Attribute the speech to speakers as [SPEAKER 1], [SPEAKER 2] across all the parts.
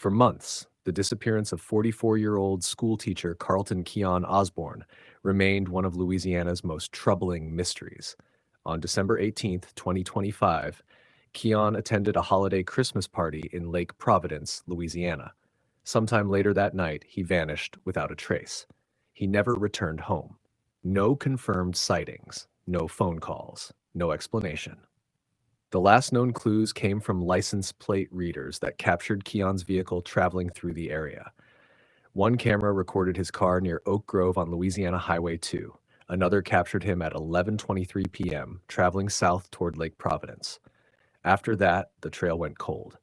[SPEAKER 1] For months, the disappearance of 44-year-old schoolteacher Carlton Keon Osborne remained one of Louisiana's most troubling mysteries. On December 18th, 2025, Keon attended a holiday Christmas party in Lake Providence, Louisiana. Sometime later that night, he vanished without a trace. He never returned home. No confirmed sightings, no phone calls, no explanation. The last known clues came from license plate readers that captured Keon's vehicle traveling through the area. One camera recorded his car near Oak Grove on Louisiana Highway 2. Another captured him at 11:23 p.m., traveling south toward Lake Providence. After that, the trail went cold.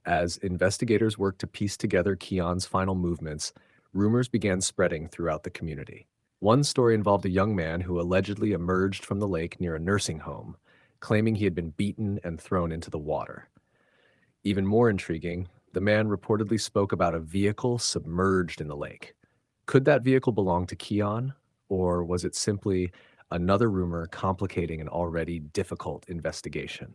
[SPEAKER 1] As investigators worked to piece together Keon's final movements, rumors began spreading throughout the community. One story involved a young man who allegedly emerged from the lake near a nursing home, claiming he had been beaten and thrown into the water. Even more intriguing, the man reportedly spoke about a vehicle submerged in the lake. Could that vehicle belong to Keon, or was it simply another rumor complicating an already difficult investigation?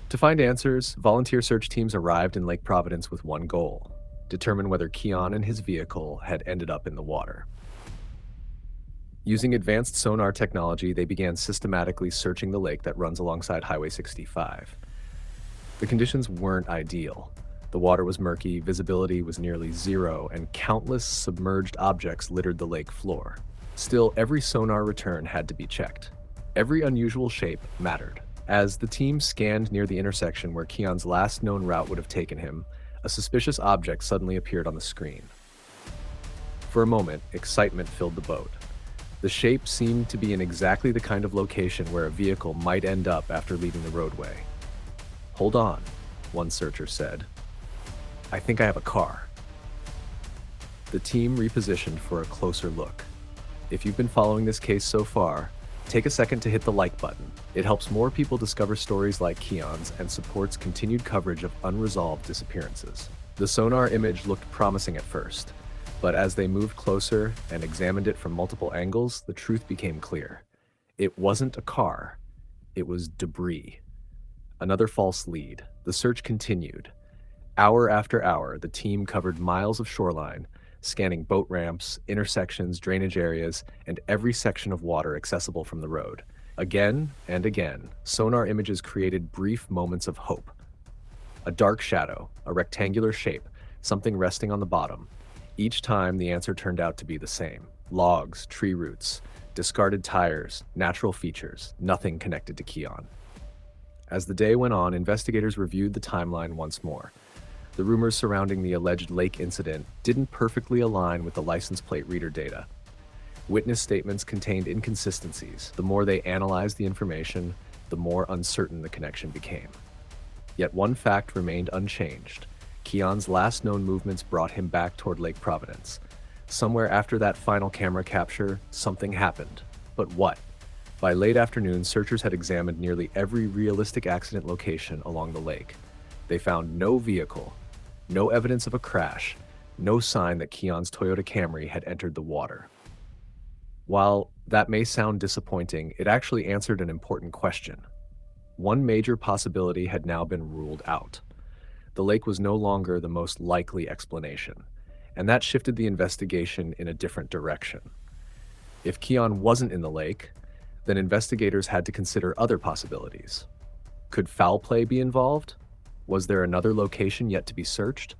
[SPEAKER 1] To find answers, volunteer search teams arrived in Lake Providence with one goal: determine whether Keon and his vehicle had ended up in the water. Using advanced sonar technology, they began systematically searching the lake that runs alongside Highway 65. The conditions weren't ideal. The water was murky, visibility was nearly zero, and countless submerged objects littered the lake floor. Still, every sonar return had to be checked. Every unusual shape mattered. As the team scanned near the intersection where Keon's last known route would have taken him, a suspicious object suddenly appeared on the screen. For a moment, excitement filled the boat. The shape seemed to be in exactly the kind of location where a vehicle might end up after leaving the roadway. "Hold on," one searcher said. "I think I have a car." The team repositioned for a closer look. If you've been following this case so far, take a second to hit the like button. It helps more people discover stories like Keon's and supports continued coverage of unresolved disappearances. The sonar image looked promising at first, but as they moved closer and examined it from multiple angles, the truth became clear. It wasn't a car, it was debris. Another false lead. The search continued. Hour after hour, the team covered miles of shoreline, scanning boat ramps, intersections, drainage areas, and every section of water accessible from the road. Again and again, sonar images created brief moments of hope. A dark shadow, a rectangular shape, something resting on the bottom. Each time, the answer turned out to be the same: logs, tree roots, discarded tires, natural features, nothing connected to Keon. As the day went on, investigators reviewed the timeline once more. The rumors surrounding the alleged lake incident didn't perfectly align with the license plate reader data. Witness statements contained inconsistencies. The more they analyzed the information, the more uncertain the connection became. Yet one fact remained unchanged. Keon's last known movements brought him back toward Lake Providence. Somewhere after that final camera capture, something happened. But what? By late afternoon, searchers had examined nearly every realistic accident location along the lake. They found no vehicle, no evidence of a crash, no sign that Keon's Toyota Camry had entered the water. While that may sound disappointing, it actually answered an important question. One major possibility had now been ruled out. The lake was no longer the most likely explanation, and that shifted the investigation in a different direction. If Keon wasn't in the lake, then investigators had to consider other possibilities. Could foul play be involved? Was there another location yet to be searched?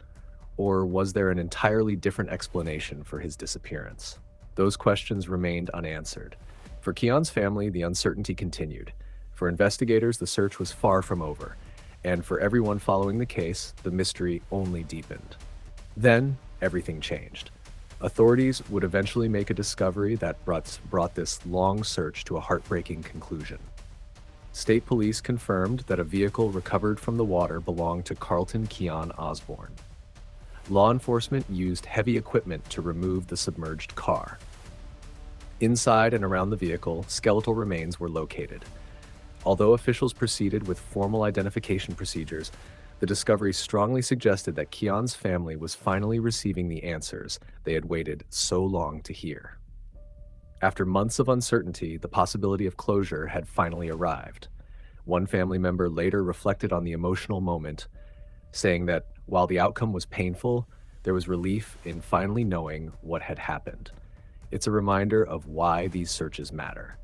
[SPEAKER 1] Or was there an entirely different explanation for his disappearance? Those questions remained unanswered. For Keon's family, the uncertainty continued. For investigators, the search was far from over. And for everyone following the case, the mystery only deepened. Then, everything changed. Authorities would eventually make a discovery that brought this long search to a heartbreaking conclusion. State police confirmed that a vehicle recovered from the water belonged to Carlton Keon Osborne. Law enforcement used heavy equipment to remove the submerged car. Inside and around the vehicle, skeletal remains were located. Although officials proceeded with formal identification procedures, the discovery strongly suggested that Keon's family was finally receiving the answers they had waited so long to hear. After months of uncertainty, the possibility of closure had finally arrived. One family member later reflected on the emotional moment, saying that While the outcome was painful, there was relief in finally knowing what had happened. It's a reminder of why these searches matter.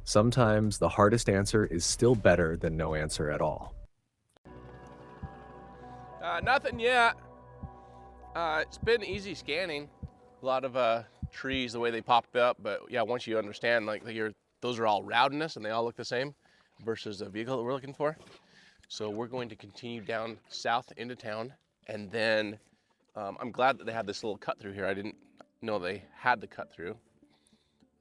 [SPEAKER 1] Sometimes the hardest answer is still better than no answer at all.
[SPEAKER 2] Nothing yet. It's been easy scanning. A lot of trees, the way they pop up, but yeah, once you understand, like those are all roundness and they all look the same versus the vehicle that we're looking for. So we're going to continue down south into town, and then I'm glad that they have this little cut through here. I didn't know they had the cut through.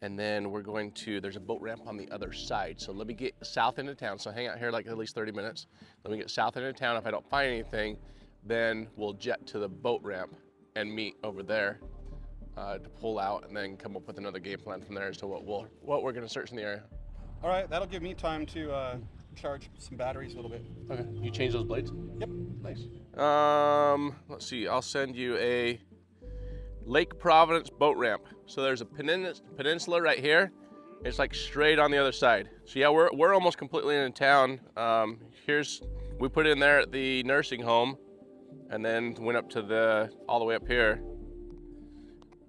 [SPEAKER 2] And then we're going to, there's a boat ramp on the other side. So let me get south into town. So hang out here like at least 30 minutes. Let me get south into town. If I don't find anything, then we'll jet to the boat ramp and meet over there to pull out, and then come up with another game plan from there as to what we're gonna search in the area.
[SPEAKER 3] All right, that'll give me time to charge some batteries a little bit.
[SPEAKER 2] Okay, you change those blades?
[SPEAKER 3] Yep.
[SPEAKER 2] Nice. Let's see, I'll send you a Lake Providence boat ramp. So there's a peninsula right here. It's like straight on the other side. So yeah, we're almost completely in town. We put in there at the nursing home, and then went up to all the way up here.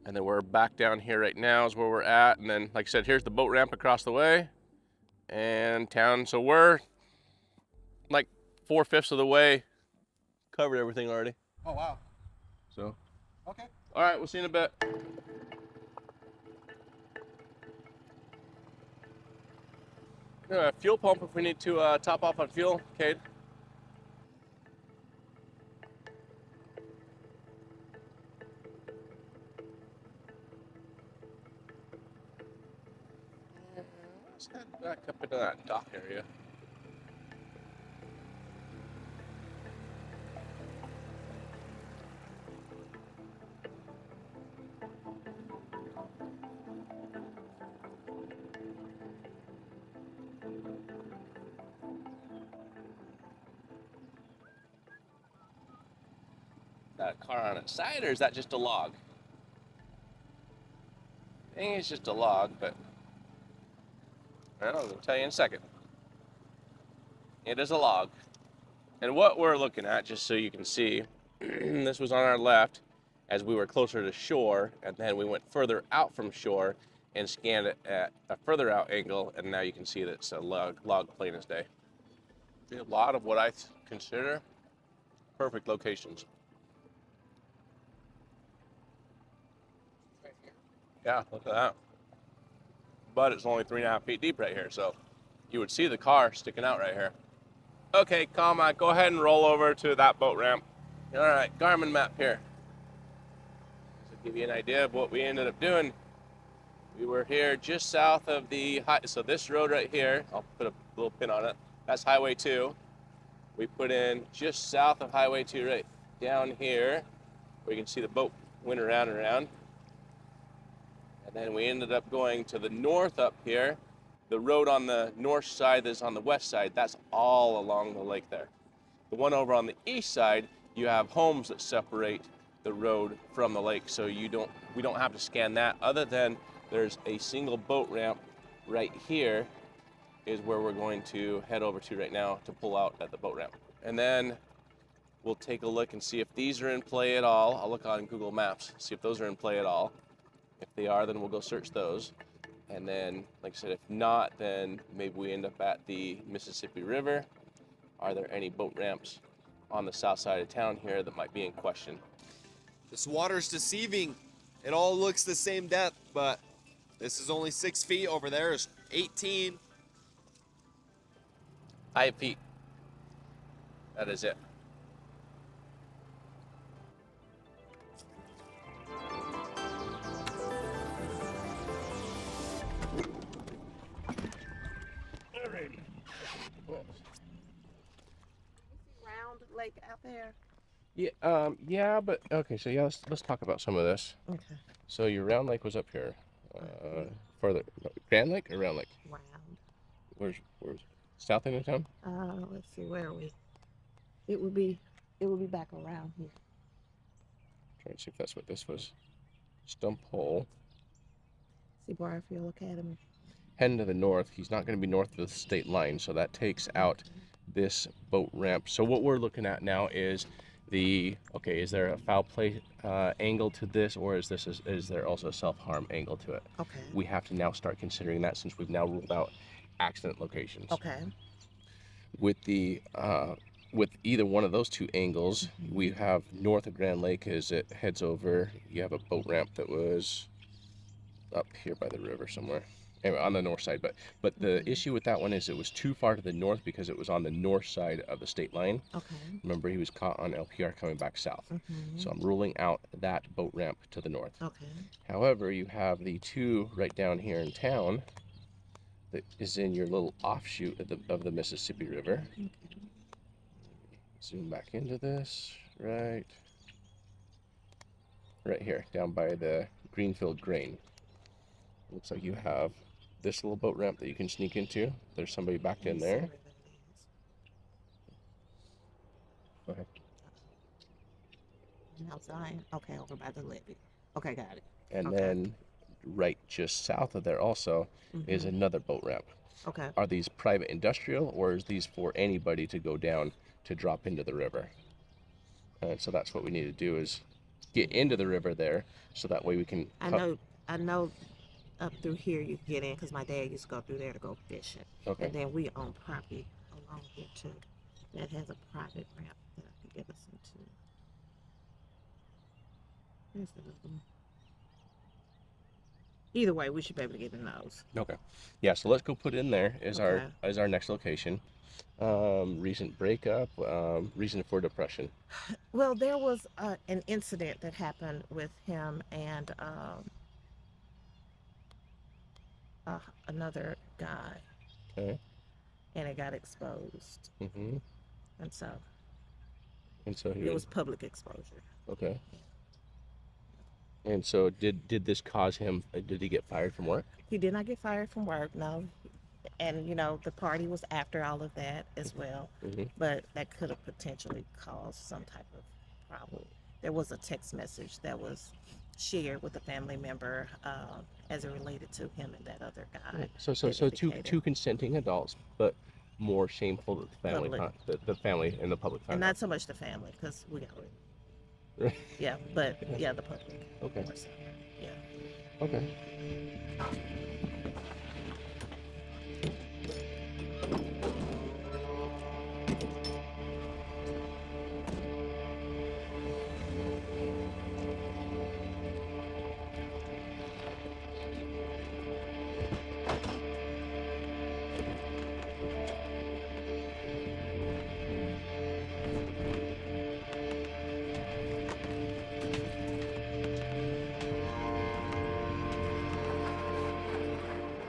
[SPEAKER 2] And then we're back down here right now is where we're at. And then, like I said, here's the boat ramp across the way and town. So we're like 4/5 of the way, covered everything already.
[SPEAKER 3] Oh, wow.
[SPEAKER 2] So.
[SPEAKER 3] Okay.
[SPEAKER 2] All right, we'll see you in a bit. Fuel pump if we need to top off on fuel, Cade. Let's head back up into that dock area. That car on its side, or is that just a log? I think it's just a log, but well, I'll tell you in a second. It is a log. And what we're looking at, just so you can see, this was on our left as we were closer to shore, and then we went further out from shore and scanned it at a further out angle, and now you can see that it's a log plain as day. A lot of what I consider perfect locations. Yeah, look at that. But it's only 3.5 feet deep right here, so you would see the car sticking out right here. Okay, Carmine, go ahead and roll over to that boat ramp. All right, Garmin map here. To give you an idea of what we ended up doing, we were here just south of so this road right here, I'll put a little pin on it, that's Highway 2. We put in just south of Highway 2 right down here, where you can see the boat went around and around. And then we ended up going to the north up here. The road on the north side is on the west side. That's all along the lake there. The one over on the east side, you have homes that separate the road from the lake, so we don't have to scan that, other than there's a single boat ramp right here is where we're going to head over to right now to pull out at the boat ramp. And then we'll take a look and see if these are in play at all. I'll look on Google Maps, see if those are in play at all. If they are, then we'll go search those. And then, like I said, if not, then maybe we end up at the Mississippi River. Are there any boat ramps on the south side of town here that might be in question?
[SPEAKER 4] This water's deceiving. It all looks the same depth, but this is only 6 feet. Over there is 18.
[SPEAKER 2] 5 feet. That is it. Alrighty.
[SPEAKER 5] Round lake out there.
[SPEAKER 2] Yeah, but okay. So yeah, let's talk about some of this.
[SPEAKER 5] Okay.
[SPEAKER 2] So your Round Lake was up here, further. Grand Lake or Round Lake?
[SPEAKER 5] Round.
[SPEAKER 2] Where's south end of town?
[SPEAKER 5] Let's see, where are we? It would be back around here.
[SPEAKER 2] Trying to see if that's what this was. Stump Hole.
[SPEAKER 5] See Briarfield Academy.
[SPEAKER 2] Heading to the north. He's not going to be north of the state line, so that takes out this boat ramp. So what we're looking at now is Okay, is there a foul play angle to this, or is there also a self-harm angle to it?
[SPEAKER 5] Okay.
[SPEAKER 2] We have to now start considering that since we've now ruled out accident locations.
[SPEAKER 5] Okay.
[SPEAKER 2] With with either one of those two angles, we have north of Grand Lake as it heads over. You have a boat ramp that was up here by the river somewhere. Anyway, on the north side, but the issue with that one is it was too far to the north because it was on the north side of the state line.
[SPEAKER 5] Okay.
[SPEAKER 2] Remember, he was caught on LPR coming back south. So I'm ruling out that boat ramp to the north.
[SPEAKER 5] Okay.
[SPEAKER 2] However, you have the two right down here in town that is in your little offshoot of the Mississippi River.
[SPEAKER 5] Okay.
[SPEAKER 2] Zoom back into this, right here, down by the Greenfield Grain. Looks like you have this little boat ramp that you can sneak into. There's somebody back in there. Go ahead.
[SPEAKER 5] Outside. Okay, over by the levee. Okay, got it.
[SPEAKER 2] And
[SPEAKER 5] Okay.
[SPEAKER 2] then right just south of there also is another boat ramp.
[SPEAKER 5] Okay.
[SPEAKER 2] Are these private industrial, or is these for anybody to go down to drop into the river? And so that's what we need to do is get into the river there, so that way we can
[SPEAKER 5] I know up through here you can get in because my dad used to go through there to go fishing.
[SPEAKER 2] Okay.
[SPEAKER 5] And then we own property along here too that has a private ramp that I can get us into. There's the other one. Either way, we should be able to get in those.
[SPEAKER 2] Okay. Yeah, so let's go put in there as
[SPEAKER 5] Okay.
[SPEAKER 2] our next location. Recent breakup, reason for depression.
[SPEAKER 5] Well, there was an incident that happened with him and another guy,
[SPEAKER 2] Okay.
[SPEAKER 5] and it got exposed,
[SPEAKER 2] Mm-hmm.
[SPEAKER 5] and so
[SPEAKER 2] And so he
[SPEAKER 5] it was public exposure.
[SPEAKER 2] okay. And so did this cause him? Did he get fired from work?
[SPEAKER 5] He did not get fired from work, no. And you know, the party was after all of that as well,
[SPEAKER 2] Mhm.
[SPEAKER 5] but that could have potentially caused some type of problem. There was a text message that was shared with a family member as it related to him and that other guy.
[SPEAKER 2] So
[SPEAKER 5] that
[SPEAKER 2] two
[SPEAKER 5] indicated.
[SPEAKER 2] consenting adults, but more shameful that the family
[SPEAKER 5] Public.
[SPEAKER 2] the family and the public
[SPEAKER 5] And
[SPEAKER 2] found
[SPEAKER 5] not so much the family, because we got it.
[SPEAKER 2] out.
[SPEAKER 5] Yeah, but yeah, the public.
[SPEAKER 2] Okay.
[SPEAKER 5] more so. Yeah.
[SPEAKER 2] Okay.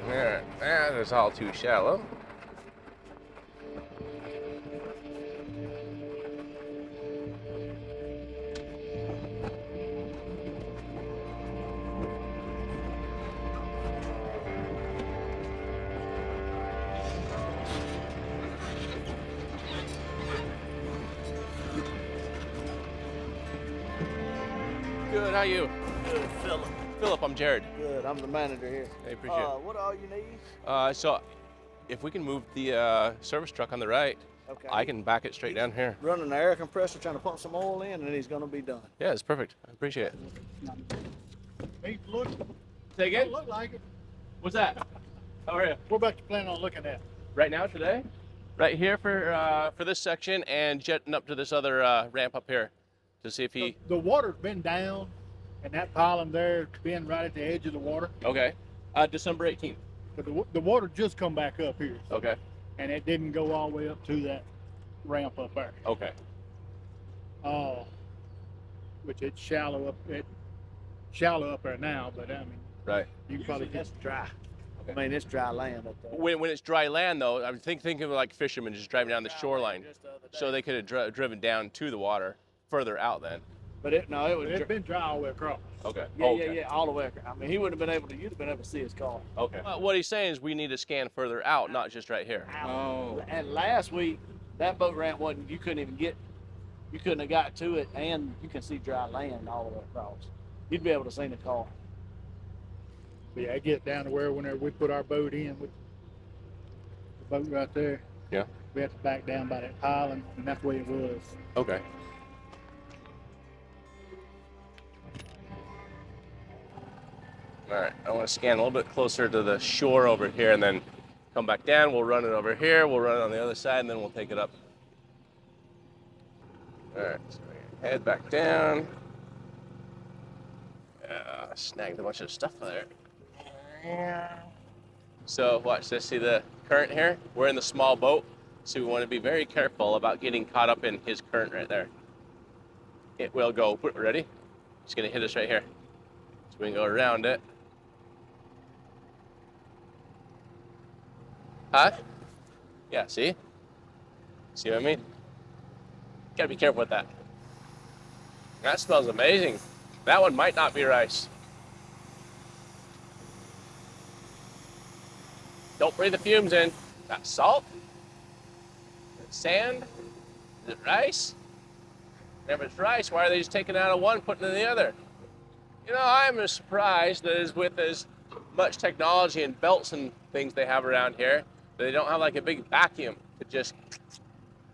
[SPEAKER 2] There, that is all too shallow. Good, how you?
[SPEAKER 6] Good, Philip.
[SPEAKER 2] Philip, I'm Jared.
[SPEAKER 6] Good, I'm the manager here.
[SPEAKER 2] I appreciate it.
[SPEAKER 6] What all you need?
[SPEAKER 2] So if we can move the service truck on the right,
[SPEAKER 6] Okay.
[SPEAKER 2] I can back it straight down here.
[SPEAKER 6] Running the air compressor, trying to pump some oil in, and he's gonna be done.
[SPEAKER 2] Yeah, it's perfect. I appreciate it.
[SPEAKER 7] Hey, look,
[SPEAKER 2] Say again?
[SPEAKER 7] don't look like it.
[SPEAKER 2] What's that? How are you?
[SPEAKER 7] What about you plan on looking at?
[SPEAKER 2] Right now, today? Right here for this section and jetting up to this other ramp up here to see if he.
[SPEAKER 7] The water's been down, and that pylon there's been right at the edge of the water.
[SPEAKER 2] Okay. December 18th.
[SPEAKER 7] But the water just come back up here,
[SPEAKER 2] Okay.
[SPEAKER 7] and it didn't go all the way up to that ramp up there.
[SPEAKER 2] Okay.
[SPEAKER 7] Which it's shallow up there now, but I mean,
[SPEAKER 2] Right.
[SPEAKER 7] you can probably
[SPEAKER 6] That's
[SPEAKER 7] just
[SPEAKER 6] dry.
[SPEAKER 2] Okay.
[SPEAKER 6] I mean, it's dry land up there.
[SPEAKER 2] When it's dry land, though, I'm thinking of like fishermen just driving down the shoreline,
[SPEAKER 6] Just the other day.
[SPEAKER 2] so they could have driven down to the water further out then.
[SPEAKER 6] But it was.
[SPEAKER 7] it's been dry all the way across.
[SPEAKER 2] Okay.
[SPEAKER 6] Yeah, all the way. I mean, he wouldn't have been able to. You'd have been able to see his car.
[SPEAKER 2] Okay. What he's saying is we need to scan further out, not just right here.
[SPEAKER 6] Oh. And last week, that boat ramp wasn't. You couldn't have got to it, and you can see dry land all the way across. You'd be able to see the car.
[SPEAKER 7] But yeah, I get down to where whenever we put our boat in, with the boat right there,
[SPEAKER 2] Yeah.
[SPEAKER 7] we have to back down by that pylon, and that's the way it was.
[SPEAKER 2] Okay. All right, I want to scan a little bit closer to the shore over here and then come back down. We'll run it over here. We'll run it on the other side and then we'll take it up. All right, so head back down. Snagged a bunch of stuff there. So watch this, see the current here? We're in the small boat, so we want to be very careful about getting caught up in his current right there. It will go, ready? It's gonna hit us right here. So we can go around it. Huh? Yeah, see? See what I mean? Gotta be careful with that. That smells amazing. That one might not be rice. Don't breathe the fumes in. Is that salt? Is it sand? Is it rice? And if it's rice, why are they just taking it out of one, putting it in the other? You know, I'm surprised that is with as much technology and belts and things they have around here, that they don't have like a big vacuum to just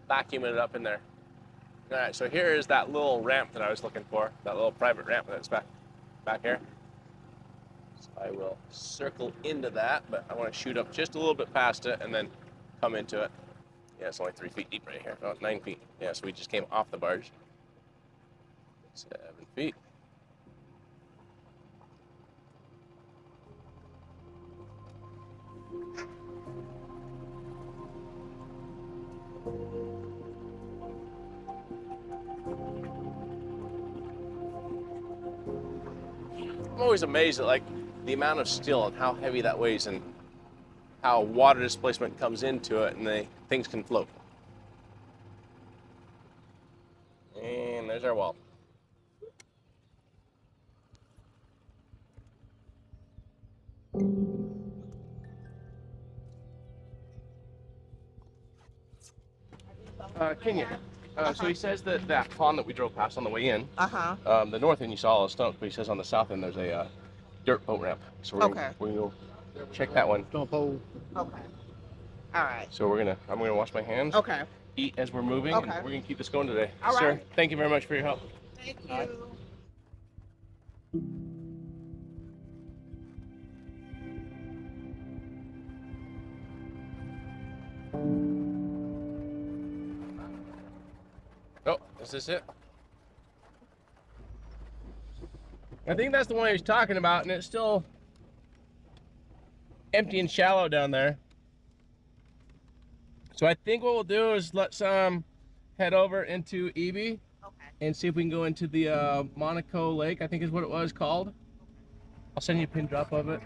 [SPEAKER 2] vacuum it up in there. All right, so here is that little ramp that I was looking for, that little private ramp that's back here. So I will circle into that, but I want to shoot up just a little bit past it and then come into it. Yeah, it's only 3 feet deep right here. Oh, 9 feet. Yeah, so we just came off the barge. 7 feet. I'm always amazed at like the amount of steel and how heavy that weighs and how water displacement comes into it and things can float. And there's our wall. Kenya, so he says that that pond that we drove past on the way in, the north end you saw all the stumps, but he says on the south end there's a dirt boat ramp. So we're gonna go check that one.
[SPEAKER 7] Stump hole.
[SPEAKER 5] Okay. All right.
[SPEAKER 2] So I'm gonna wash my hands.
[SPEAKER 5] Okay.
[SPEAKER 2] Eat as we're moving.
[SPEAKER 5] Okay.
[SPEAKER 2] And we're gonna keep this going today.
[SPEAKER 5] All
[SPEAKER 2] Sir,
[SPEAKER 5] right.
[SPEAKER 2] thank you very much for your help.
[SPEAKER 5] Thank you.
[SPEAKER 2] Oh, is this it? I think that's the one he was talking about, and it's still empty and shallow down there. So I think what we'll do is let's head over into EB and see if we can go into the Monaco Lake, I think is what it was called. I'll send you a pin drop of it.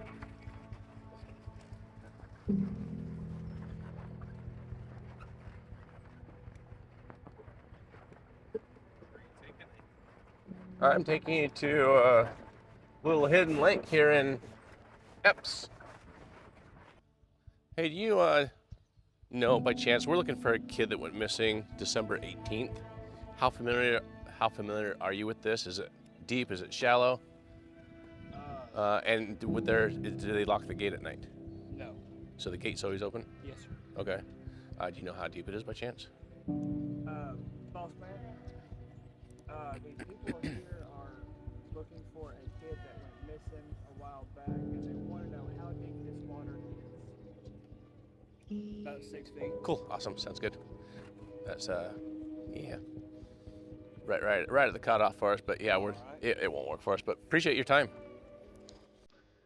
[SPEAKER 2] I'm taking you to a little hidden lake here in Epps. Hey, do you know by chance, we're looking for a kid that went missing December 18th. How familiar are you with this? Is it deep? Is it shallow? And do they lock the gate at night?
[SPEAKER 3] No.
[SPEAKER 2] So the gate's always open?
[SPEAKER 3] Yes, sir.
[SPEAKER 2] Okay. Do you know how deep it is by chance?
[SPEAKER 3] Boss man, the people here are looking for a kid that went missing a while back, and they want to know how deep this water is. About 6 feet.
[SPEAKER 2] Cool. Awesome. Sounds good. That's yeah. Right at the cutoff for us, but yeah, it won't work for us. But appreciate your time.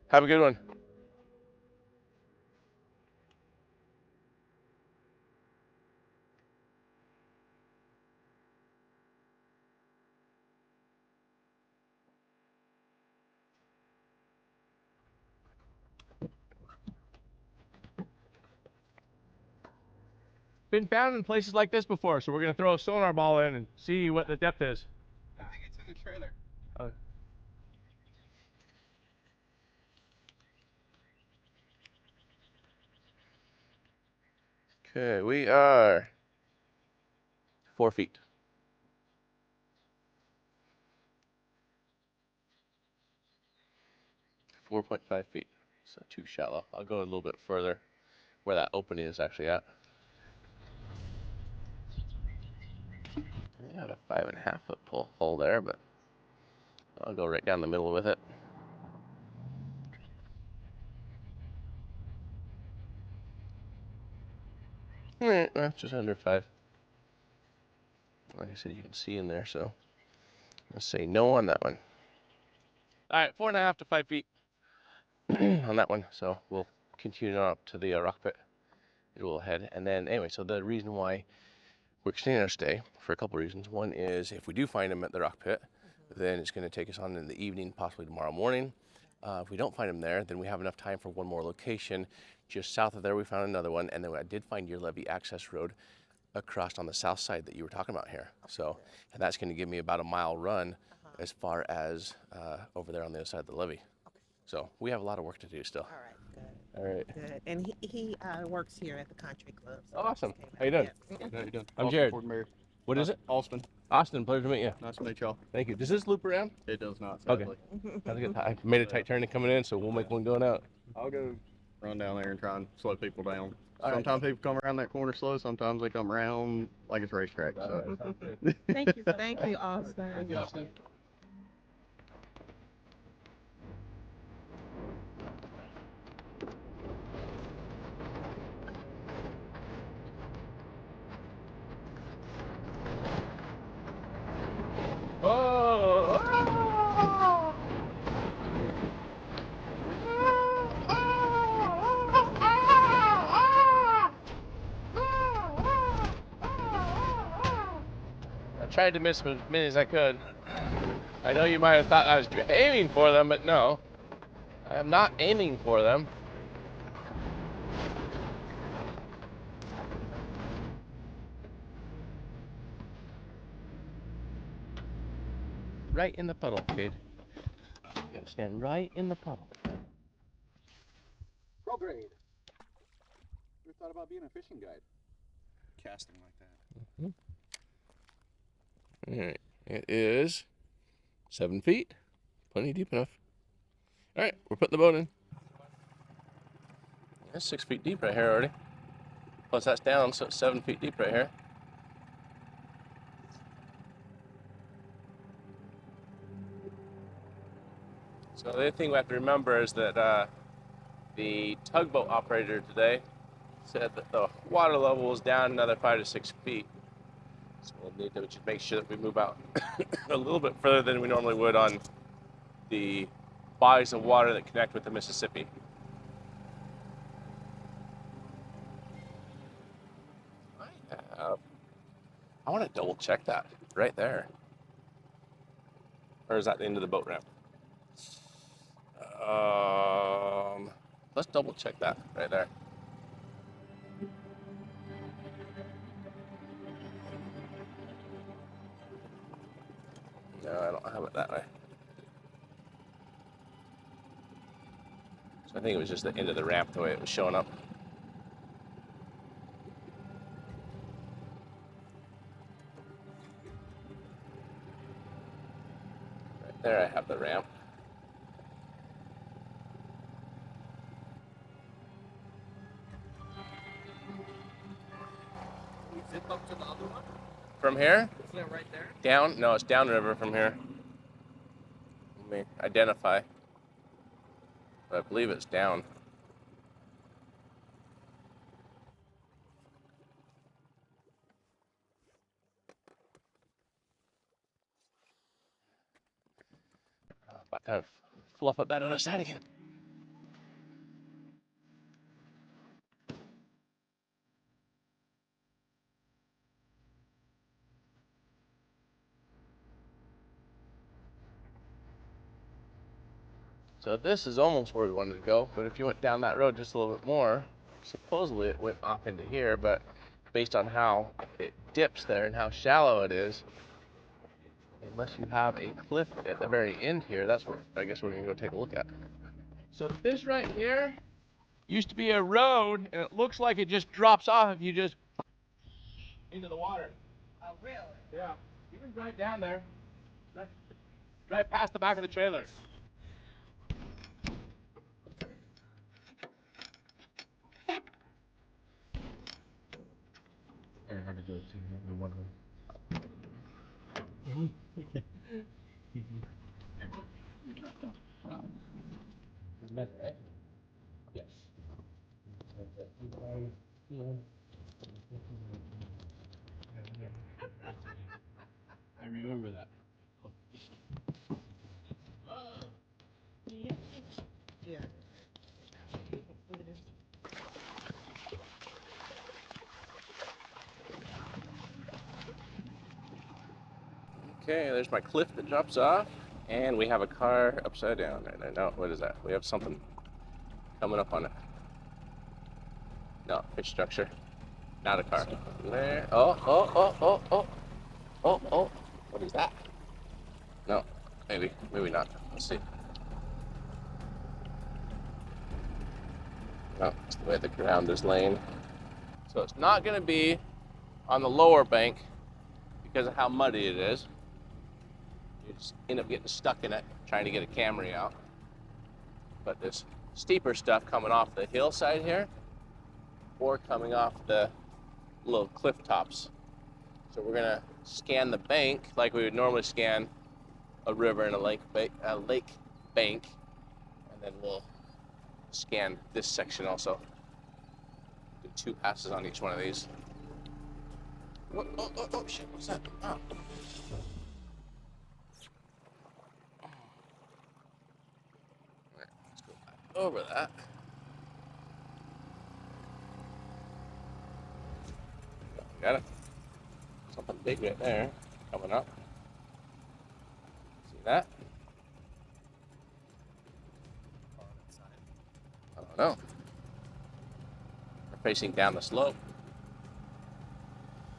[SPEAKER 2] Have a good one. Been found in places like this before, so we're gonna throw a sonar ball in and see what the depth is.
[SPEAKER 3] I think it's in the trailer.
[SPEAKER 2] Okay, we are 4 feet. 4.5 feet. So too shallow. I'll go a little bit further where that opening is actually at. I got a 5.5 foot hole there, but I'll go right down the middle with it. right, well, just under 5. Like I said, you can see in there, so let's say no on that one. All right, 4.5 to 5 feet on that one. So we'll continue on up to the rock pit. It will head, and then anyway. So the reason why we're extending our stay for a couple reasons. One is if we do find him at the rock pit, then it's going to take us on in the evening, possibly tomorrow morning. If we don't find him there, then we have enough time for one more location. Just south of there, we found another one, and then I did find your levee access road across on the south side that you were talking about here. So, and that's going to give me about a mile run as far as over there on the other side of the levee. So we have a lot of work to do still.
[SPEAKER 5] All right, good.
[SPEAKER 2] All right.
[SPEAKER 5] Good. And he works here at the country club. So
[SPEAKER 2] Awesome.
[SPEAKER 5] just came
[SPEAKER 2] How you
[SPEAKER 5] out.
[SPEAKER 2] doing?
[SPEAKER 5] Yeah.
[SPEAKER 8] How you doing?
[SPEAKER 2] I'm
[SPEAKER 8] Austin,
[SPEAKER 2] Jared.
[SPEAKER 8] Fort Mary.
[SPEAKER 2] What is it?
[SPEAKER 8] Austin.
[SPEAKER 2] Austin, pleasure to meet you.
[SPEAKER 8] Nice to meet y'all.
[SPEAKER 2] Thank you. Does this loop around?
[SPEAKER 8] It does not,
[SPEAKER 2] Okay.
[SPEAKER 8] sadly.
[SPEAKER 2] I made a tight turn coming in, so we'll make one going out.
[SPEAKER 8] I'll go run down there and try and slow people down.
[SPEAKER 2] All right.
[SPEAKER 8] Sometimes people come around that corner slow. Sometimes they come around like it's a racetrack. So.
[SPEAKER 5] Thank you, Austin.
[SPEAKER 2] Thank you, Austin. I tried to miss as many as I could. I know you might have thought I was aiming for them, but no. I am not aiming for them. Right in the puddle, kid. You gotta stand right in the puddle.
[SPEAKER 9] Prograde. Ever thought about being a fishing guide?
[SPEAKER 8] Casting like that.
[SPEAKER 2] All right, it is 7 feet, plenty deep enough. All right, we're putting the boat in. That's 6 feet deep right here already. Plus that's down, so it's 7 feet deep right here. So the other thing we have to remember is that the tugboat operator today said that the water level was down another 5 to 6 feet. So we'll need to just make sure that we move out a little bit further than we normally would on the bodies of water that connect with the Mississippi. I want to double check that right there. Or is that the end of the boat ramp? Let's double check that right there. No, I don't have it that way. So I think it was just the end of the ramp the way it was showing up. Right there I have the ramp.
[SPEAKER 9] Zip up to the other one?
[SPEAKER 2] From here?
[SPEAKER 9] Isn't it right there?
[SPEAKER 2] Down? No, it's downriver from here. Let me identify. But I believe it's down. About to fluff up that other side again. So this is almost where we wanted to go, but if you went down that road just a little bit more, supposedly it went off into here, but based on how it dips there and how shallow it is, unless you have a cliff at the very end here, that's what I guess we're gonna go take a look at. So this right here used to be a road, and it looks like it just drops off if you just into the water.
[SPEAKER 5] Oh, really?
[SPEAKER 2] Yeah, you can drive down there, drive past the back of the trailer. Yes.
[SPEAKER 6] remember that.
[SPEAKER 5] Yeah.
[SPEAKER 2] Okay, there's my cliff that drops off, and we have a car upside down right there. No, what is that? We have something coming up on it. No, fish structure. Not a car. There. Oh. What is that? No, maybe not. Let's see. No, it's the way the ground is laying. So it's not going to be on the lower bank because of how muddy it is. You just end up getting stuck in it trying to get a Camry out. But this steeper stuff coming off the hillside here or coming off the little cliff tops. So we're gonna scan the bank like we would normally scan a river and a lake bank, and then we'll scan this section also. Do 2 passes on each one of these. Oh shit, what's that? Oh. Alright, let's go back over that. Got it. Something big right there coming up. See that? I don't know. We're facing down the slope.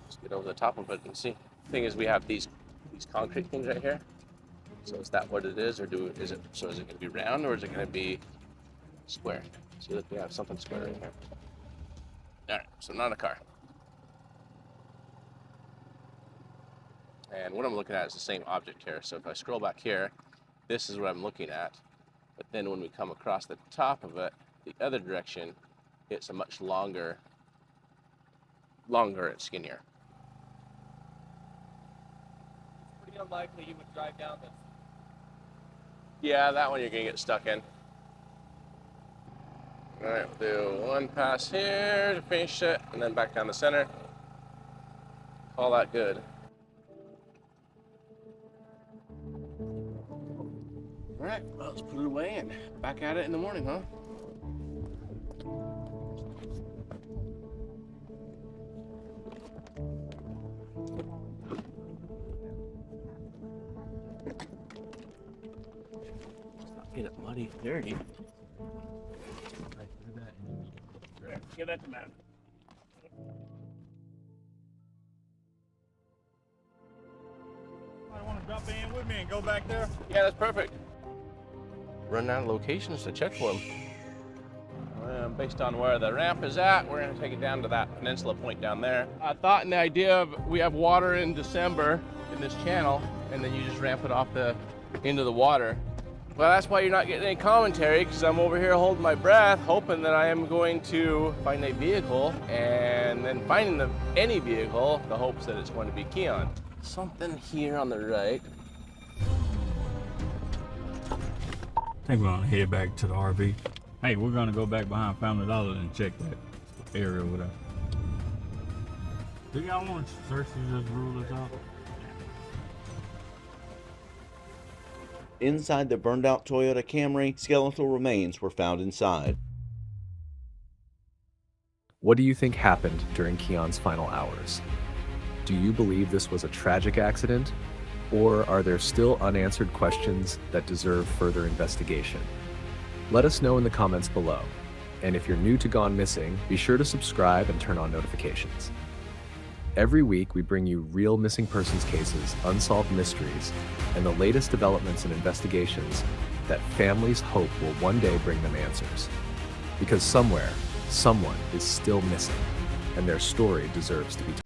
[SPEAKER 2] Let's get over the top of it and see. The thing is, we have these concrete things right here. So is that what it is, or is it going to be round, or is it going to be square? See that we have something square in here. All right, so not a car. And what I'm looking at is the same object here. So if I scroll back here, this is what I'm looking at. But then when we come across the top of it, the other direction, it's a much longer and skinnier.
[SPEAKER 10] It's pretty unlikely you would drive down this.
[SPEAKER 2] Yeah, that one you're gonna get stuck in. All right, we'll do 1 pass here to finish it, and then back down the center. Call that good. All right, well, let's put it away and back at it in the morning, huh? Stop getting it muddy and dirty.
[SPEAKER 6] Give that to Matt.
[SPEAKER 9] I want to jump in with me and go back there.
[SPEAKER 2] Yeah, that's perfect. Running out of locations to check for them. Based on where the ramp is at, we're going to take it down to that peninsula point down there. I thought in the idea of we have water in December in this channel, and then you just ramp it off into the water. Well, that's why you're not getting any commentary, because I'm over here holding my breath, hoping that I am going to find a vehicle, and then finding any vehicle, the hopes that it's going to be Keon. Something here on the right.
[SPEAKER 11] I think we're gonna head back to the RV. Hey, we're gonna go back behind Family Dollar and check that area over there. Do y'all want to search to just rule us out?
[SPEAKER 12] Inside the burned out Toyota Camry, skeletal remains were found inside.
[SPEAKER 1] What do you think happened during Keon's final hours? Do you believe this was a tragic accident? Or are there still unanswered questions that deserve further investigation? Let us know in the comments below. And if you're new to Gone Missing, be sure to subscribe and turn on notifications. Every week, we bring you real missing persons cases, unsolved mysteries, and the latest developments and investigations that families hope will one day bring them answers. Because somewhere, someone is still missing, and their story deserves to be told.